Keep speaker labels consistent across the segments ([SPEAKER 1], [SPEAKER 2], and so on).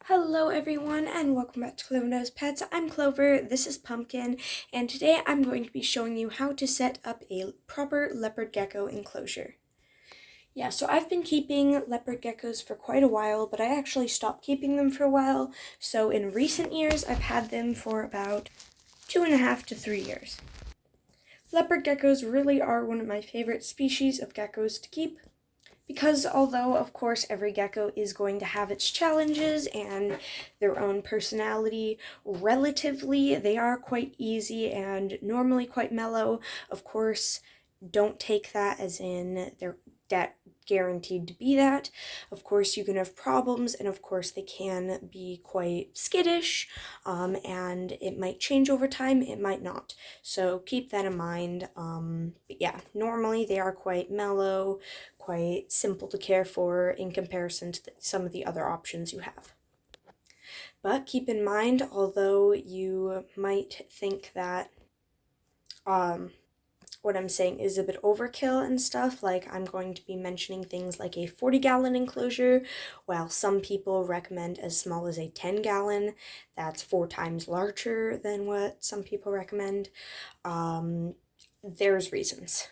[SPEAKER 1] Hello everyone and welcome back to Clover Knows Pets. I'm Clover, this is Pumpkin, and today I'm going to be showing you how to set up a proper leopard gecko enclosure. Yeah, so I've been keeping leopard geckos for quite a while, but I actually stopped keeping them for a while. So in recent years, I've had them for about 2.5 to 3 years. Leopard geckos really are one of my favorite species of geckos to keep. Because although, of course, every gecko is going to have its challenges and their own personality, relatively, they are quite easy and normally quite mellow. Of course, don't take that as in they're guaranteed to be that. Of course, you can have problems, and of course, they can be quite skittish, and it might change over time, it might not. So keep that in mind. But yeah, normally they are quite mellow, quite simple to care for in comparison to some of the other options you have. But keep in mind, although you might think that what I'm saying is a bit overkill and stuff, like I'm going to be mentioning things like a 40-gallon enclosure, while some people recommend as small as a 10-gallon. That's 4 times larger than what some people recommend. There's reasons.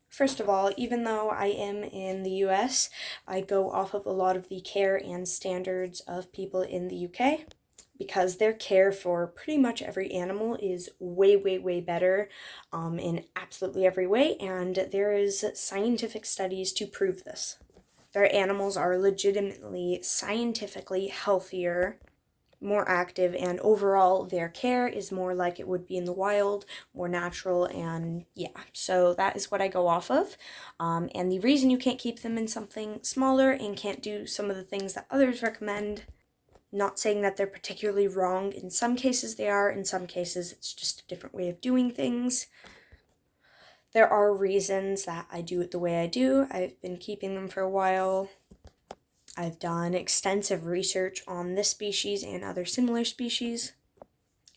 [SPEAKER 1] First of all, even though I am in the US, I go off of a lot of the care and standards of people in the UK, because their care for pretty much every animal is way, way, way better in absolutely every way, and there is scientific studies to prove this. Their animals are legitimately scientifically healthier, more active, and overall their care is more like it would be in the wild, more natural, and yeah, so that is what I go off of. And the reason you can't keep them in something smaller and can't do some of the things that others recommend, not saying that they're particularly wrong, in some cases they are, in some cases it's just a different way of doing things. There are reasons that I do it the way I do. I've been keeping them for a while. I've done extensive research on this species and other similar species,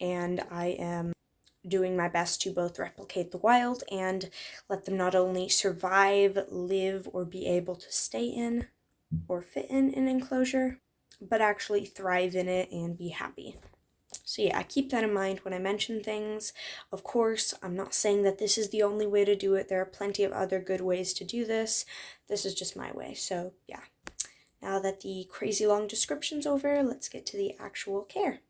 [SPEAKER 1] and I am doing my best to both replicate the wild and let them not only survive, live, or be able to stay in or fit in an enclosure, but actually thrive in it and be happy. So yeah, keep that in mind when I mention things. Of course, I'm not saying that this is the only way to do it. There are plenty of other good ways to do this. This is just my way, so yeah. Now that the crazy long description's over, let's get to the actual care.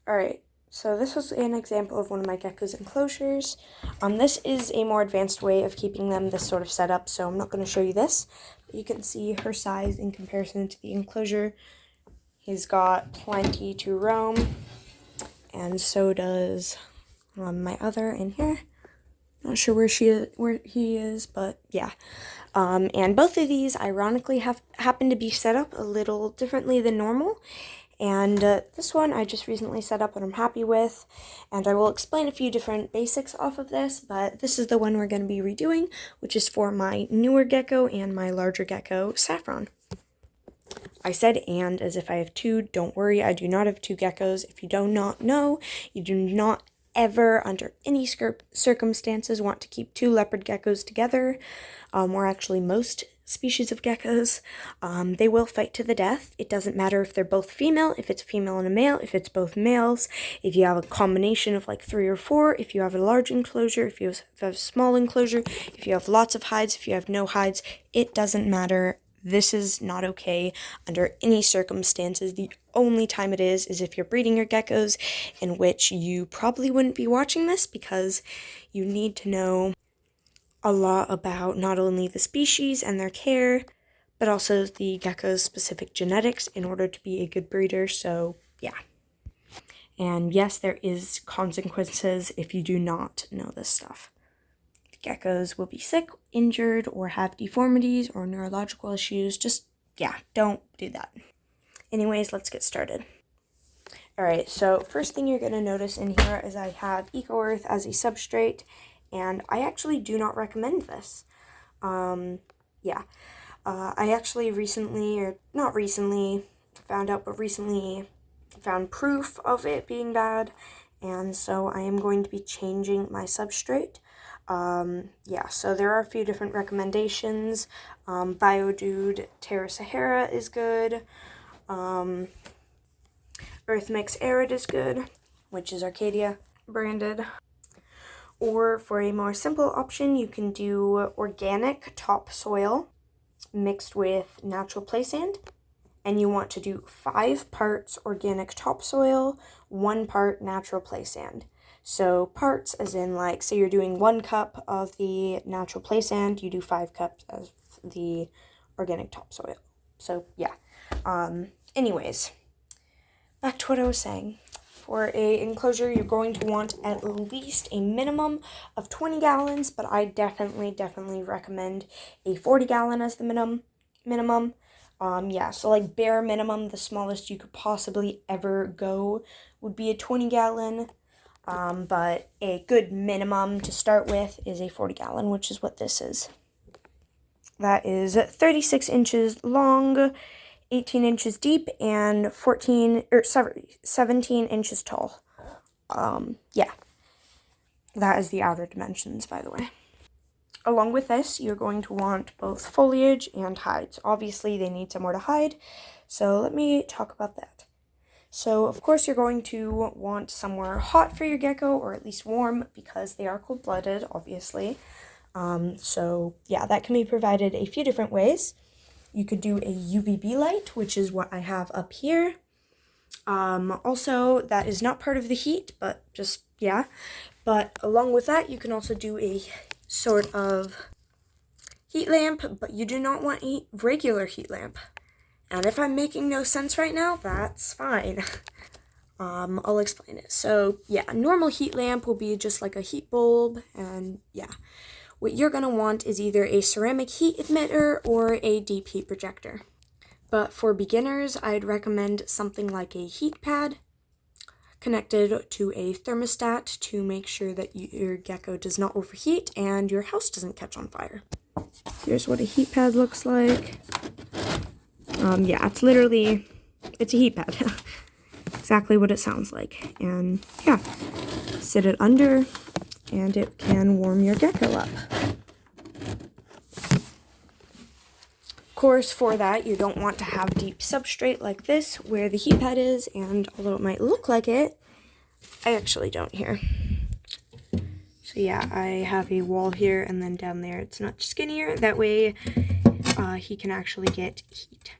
[SPEAKER 1] Alright, so this was an example of one of my gecko's enclosures. This is a more advanced way of keeping them this sort of setup, so I'm not going to show you this. But you can see her size in comparison to the enclosure. He's got plenty to roam, and so does my other in here. Not sure where he is, but yeah. And both of these, ironically, happen to be set up a little differently than normal. And this one I just recently set up and I'm happy with. And I will explain a few different basics off of this, but this is the one we're going to be redoing, which is for my newer gecko and my larger gecko, Saffron. I said and as if I have two. Don't worry, I do not have two geckos. If you do not know, you do not ever, under any circumstances, want to keep two leopard geckos together, or actually most species of geckos. They will fight to the death. It doesn't matter if they're both female, if it's a female and a male, if it's both males, if you have a combination of like 3 or 4, if you have a large enclosure, if you have a small enclosure, if you have lots of hides, if you have no hides, it doesn't matter. This is not okay under any circumstances. The only time it is if you're breeding your geckos, in which you probably wouldn't be watching this because you need to know a lot about not only the species and their care, but also the gecko's specific genetics in order to be a good breeder, so yeah. And yes, there is consequences if you do not know this stuff. Geckos will be sick, injured, or have deformities or neurological issues. Just, yeah, don't do that. Anyways, let's get started. Alright, so first thing you're going to notice in here is I have EcoEarth as a substrate, and I actually do not recommend this. I actually recently found proof of it being bad, and so I am going to be changing my substrate. So there are a few different recommendations. Biodude Terra Sahara is good. Earth Mix Arid is good, which is Arcadia branded. Or for a more simple option, you can do organic topsoil mixed with natural play sand. And you want to do 5 parts organic topsoil, 1 part natural play sand. So parts as in like, say you're doing 1 cup of the natural play sand, you do 5 cups of the organic topsoil. So yeah. Anyways, back to what I was saying. For a enclosure, you're going to want at least a minimum of 20 gallons, but I definitely recommend a 40 gallon as the minimum. Yeah, so like bare minimum, the smallest you could possibly ever go would be a 20 gallon. But a good minimum to start with is a 40 gallon, which is what this is. That is 36 inches long, 18 inches deep, and 17 inches tall. Yeah. That is the outer dimensions, by the way. Along with this, you're going to want both foliage and hides. Obviously, they need somewhere to hide, so let me talk about that. So, of course, you're going to want somewhere hot for your gecko, or at least warm, because they are cold-blooded, obviously. So, yeah, that can be provided a few different ways. You could do a UVB light, which is what I have up here. Also, that is not part of the heat, but just, yeah. But along with that, you can also do a sort of heat lamp, but you do not want a regular heat lamp. And if I'm making no sense right now, that's fine. I'll explain it. So, yeah, a normal heat lamp will be just like a heat bulb, and yeah. What you're going to want is either a ceramic heat emitter or a deep heat projector. But for beginners, I'd recommend something like a heat pad connected to a thermostat to make sure that your gecko does not overheat and your house doesn't catch on fire. Here's what a heat pad looks like. Yeah, it's a heat pad. Exactly what it sounds like. And yeah, sit it under and it can warm your gecko up. Of course, for that, you don't want to have deep substrate like this, where the heat pad is, and although it might look like it, I actually don't here. So yeah, I have a wall here, and then down there it's much skinnier. That way, he can actually get heat.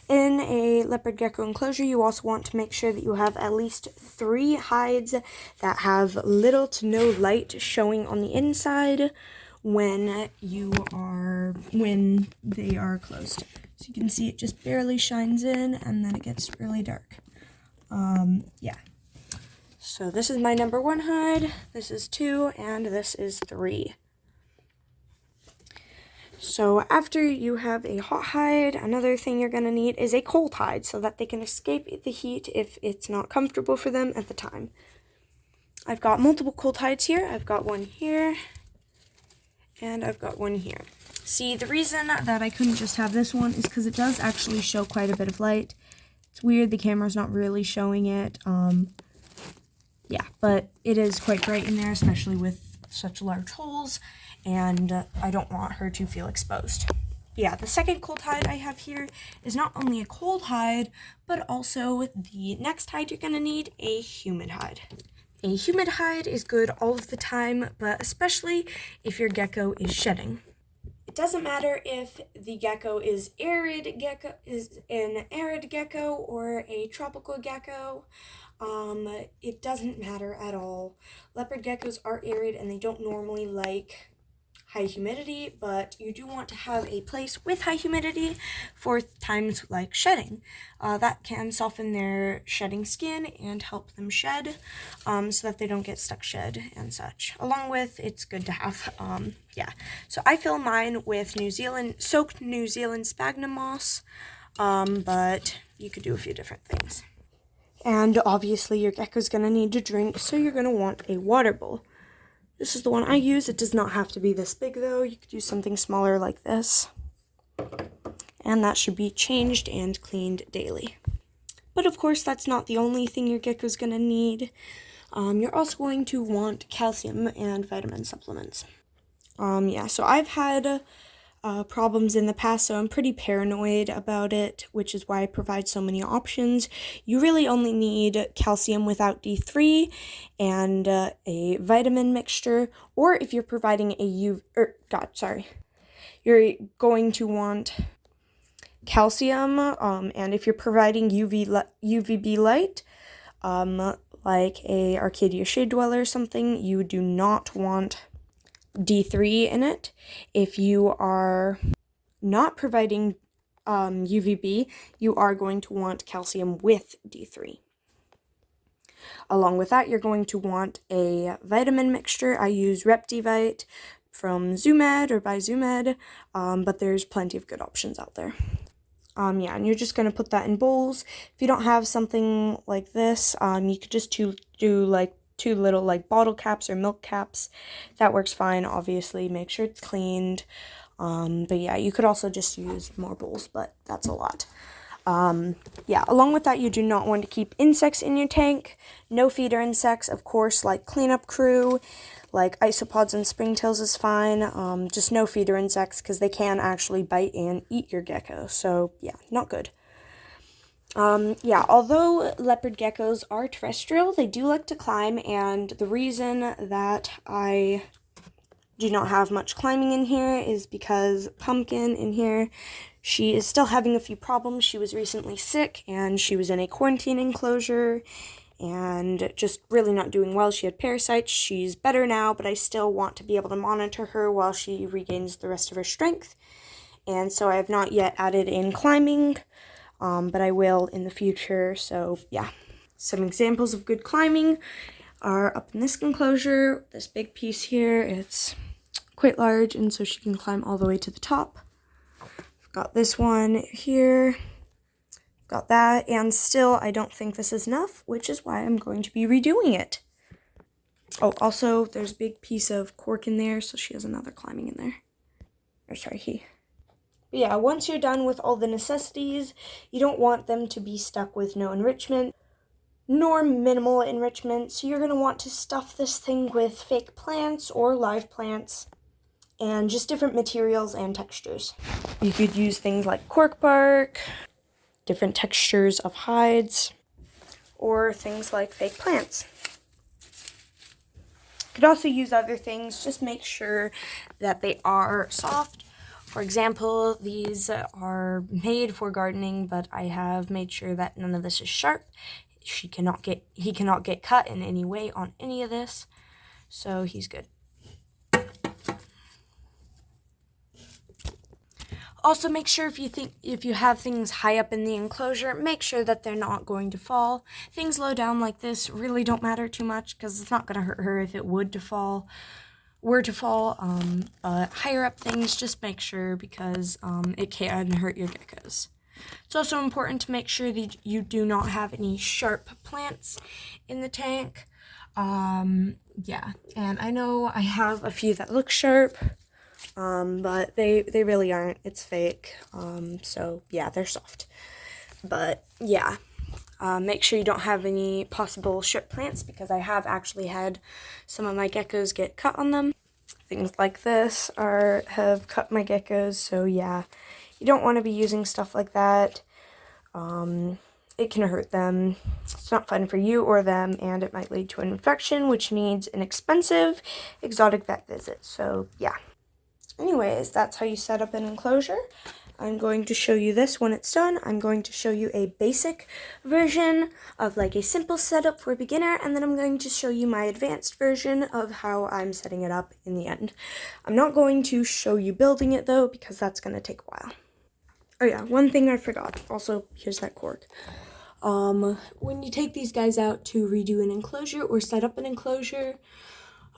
[SPEAKER 1] In a leopard gecko enclosure, you also want to make sure that you have at least 3 hides that have little to no light showing on the inside when they are closed. So you can see it just barely shines in and then it gets really dark. Yeah. So this is my number 1 hide, this is 2, and this is 3. So after you have a hot hide, another thing you're going to need is a cold hide so that they can escape the heat if it's not comfortable for them at the time. I've got multiple cold hides here. I've got one here, and I've got one here. See, the reason that I couldn't just have this one is because it does actually show quite a bit of light. It's weird, the camera's not really showing it. Yeah, but it is quite bright in there, especially with such large holes. And I don't want her to feel exposed. Yeah, the second cold hide I have here is not only a cold hide, but also the next hide you're going to need, a humid hide. A humid hide is good all of the time, but especially if your gecko is shedding. It doesn't matter if the gecko is an arid gecko or a tropical gecko. It doesn't matter at all. Leopard geckos are arid and they don't normally like high humidity, but you do want to have a place with high humidity for times like shedding. That can soften their shedding skin and help them shed so that they don't get stuck shed and such. Along with, it's good to have, yeah. So I fill mine with soaked New Zealand sphagnum moss, but you could do a few different things. And obviously your gecko's going to need to drink, so you're going to want a water bowl. This is the one I use. It does not have to be this big, though. You could use something smaller like this. And that should be changed and cleaned daily. But of course, that's not the only thing your gecko's going to need. You're also going to want calcium and vitamin supplements. Yeah, so I've had problems in the past, so I'm pretty paranoid about it, which is why I provide so many options. You really only need calcium without D3 and a vitamin mixture, or if you're providing you're going to want calcium, and if you're providing UVB light, like a Arcadia Shade Dweller or something, you do not want D3 in it. If you are not providing UVB, you are going to want calcium with D3. Along with that, you're going to want a vitamin mixture. I use Reptivite from Zoomed or by Zoomed, but there's plenty of good options out there. And you're just going to put that in bowls. If you don't have something like this, you could just do like 2 little like bottle caps or milk caps. That works fine, obviously. Make sure it's cleaned. But yeah, you could also just use more bowls, but that's a lot. Along with that, you do not want to keep insects in your tank. No feeder insects, of course, like cleanup crew, like isopods and springtails is fine. Just no feeder insects because they can actually bite and eat your gecko. So yeah, not good. Although leopard geckos are terrestrial, they do like to climb, and the reason that I do not have much climbing in here is because Pumpkin in here, she is still having a few problems. She was recently sick, and she was in a quarantine enclosure, and just really not doing well. She had parasites. She's better now, but I still want to be able to monitor her while she regains the rest of her strength, and so I have not yet added in climbing, but I will in the future. So yeah, some examples of good climbing are up in this enclosure. This big piece here, it's quite large, and so she can climb all the way to the top. I've got this one here, got that, and still I don't think this is enough, which is why I'm going to be redoing it. Oh, also there's a big piece of cork in there, so she has another climbing in there. But yeah, once you're done with all the necessities, you don't want them to be stuck with no enrichment nor minimal enrichment, so you're going to want to stuff this thing with fake plants or live plants and just different materials and textures. You could use things like cork bark, different textures of hides, or things like fake plants. You could also use other things, just make sure that they are soft. For example, these are made for gardening, but I have made sure that none of this is sharp. He cannot get cut in any way on any of this, so he's good. Also, make sure if you have things high up in the enclosure, make sure that they're not going to fall. Things low down like this really don't matter too much because it's not going to hurt her if it were to fall. But higher up things, just make sure because it can hurt your geckos. It's also important to make sure that you do not have any sharp plants in the tank. And I know I have a few that look sharp, but they really aren't. It's fake. So yeah, they're soft. But yeah, make sure you don't have any possible sharp plants because I have actually had some of my geckos get cut on them. Things like this have cut my geckos, so yeah, you don't want to be using stuff like that. It can hurt them. It's not fun for you or them, and it might lead to an infection, which needs an expensive exotic vet visit. So yeah. Anyways, that's how you set up an enclosure. I'm going to show you this when it's done. I'm going to show you a basic version of like a simple setup for a beginner, and then I'm going to show you my advanced version of how I'm setting it up in the end. I'm not going to show you building it though, because that's going to take a while. Oh yeah, one thing I forgot. Also, here's that cork. When you take these guys out to redo an enclosure or set up an enclosure,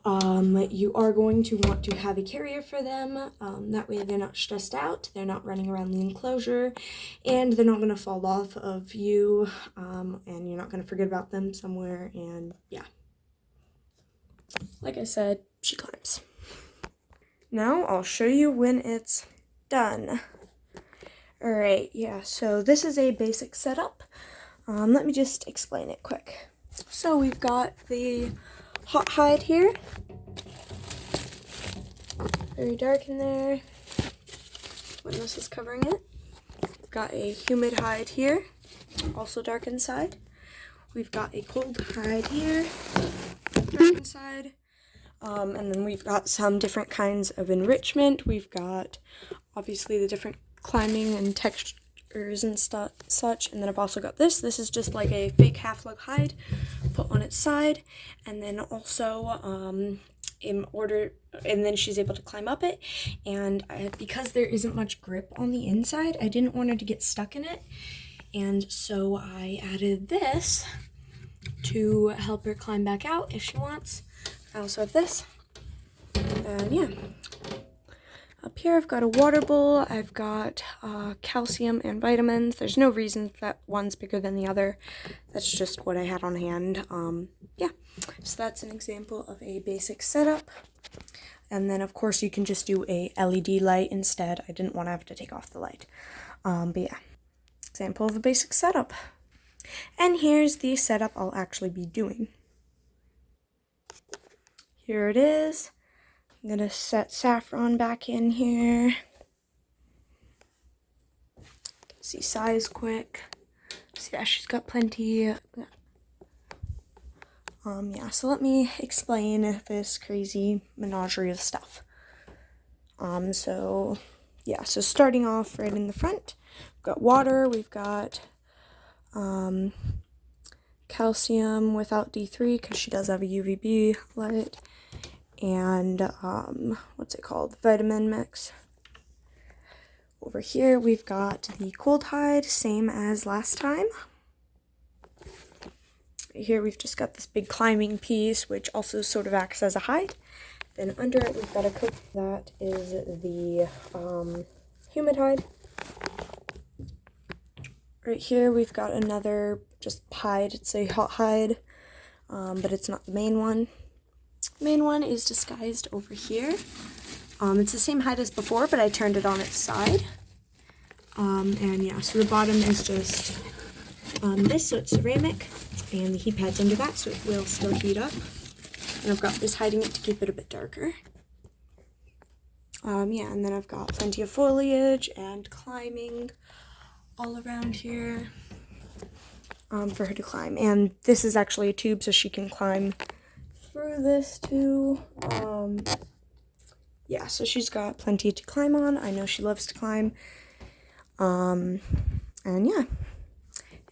[SPEAKER 1] you are going to want to have a carrier for them. That way they're not stressed out, they're not running around the enclosure, and they're not going to fall off of you, and you're not going to forget about them somewhere, and yeah. Like I said, she climbs. Now I'll show you when it's done. Alright, yeah, so this is a basic setup. Let me just explain it quick. So we've got the hot hide here. Very dark in there. when this is covering it. We've got a humid hide here, also dark inside. We've got a cold hide here, dark inside. And then we've got some different kinds of enrichment. We've got obviously the different climbing and textures and such. And then I've also got this. This is just like a fake half-lug hide put on its side. And then also and then she's able to climb up it. And because there isn't much grip on the inside, I didn't want her to get stuck in it. And so I added this to help her climb back out if she wants. I also have this, and yeah. Up here I've got a water bowl, I've got calcium and vitamins. There's no reason that one's bigger than the other. That's just what I had on hand. Yeah, so that's an example of a basic setup. And then of course you can just do a LED light instead. I didn't want to have to take off the light. But yeah, example of a basic setup. And here's the setup I'll actually be doing. Here it is. I'm going to set Saffron back in here. See size quick. So yeah, she's got plenty. Yeah, so let me explain this crazy menagerie of stuff. So yeah, so starting off right in the front, we've got water, we've got calcium without D3 because she does have a UVB light. And what's it called? Vitamin mix. Over here we've got the cold hide, same as last time. Right here we've just got this big climbing piece, which also sort of acts as a hide. Then under it we've got a coat that is the humid hide. Right here we've got another just hide. It's a hot hide, but it's not the main one. Main one is disguised over here. It's the same height as before, but I turned it on its side. And yeah, so the bottom is just this, so it's ceramic, and the heat pad's under that, so it will still heat up. And I've got this hiding it to keep it a bit darker. Yeah, and then I've got plenty of foliage and climbing all around here for her to climb. And this is actually a tube, so she can climb through this too. Yeah, so she's got plenty to climb on. I know she loves to climb. And yeah.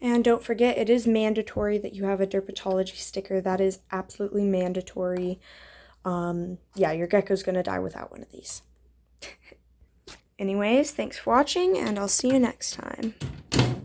[SPEAKER 1] And don't forget, it is mandatory that you have a dermatology sticker. That is absolutely mandatory. Yeah, your gecko's gonna die without one of these. Anyways, thanks for watching, and I'll see you next time.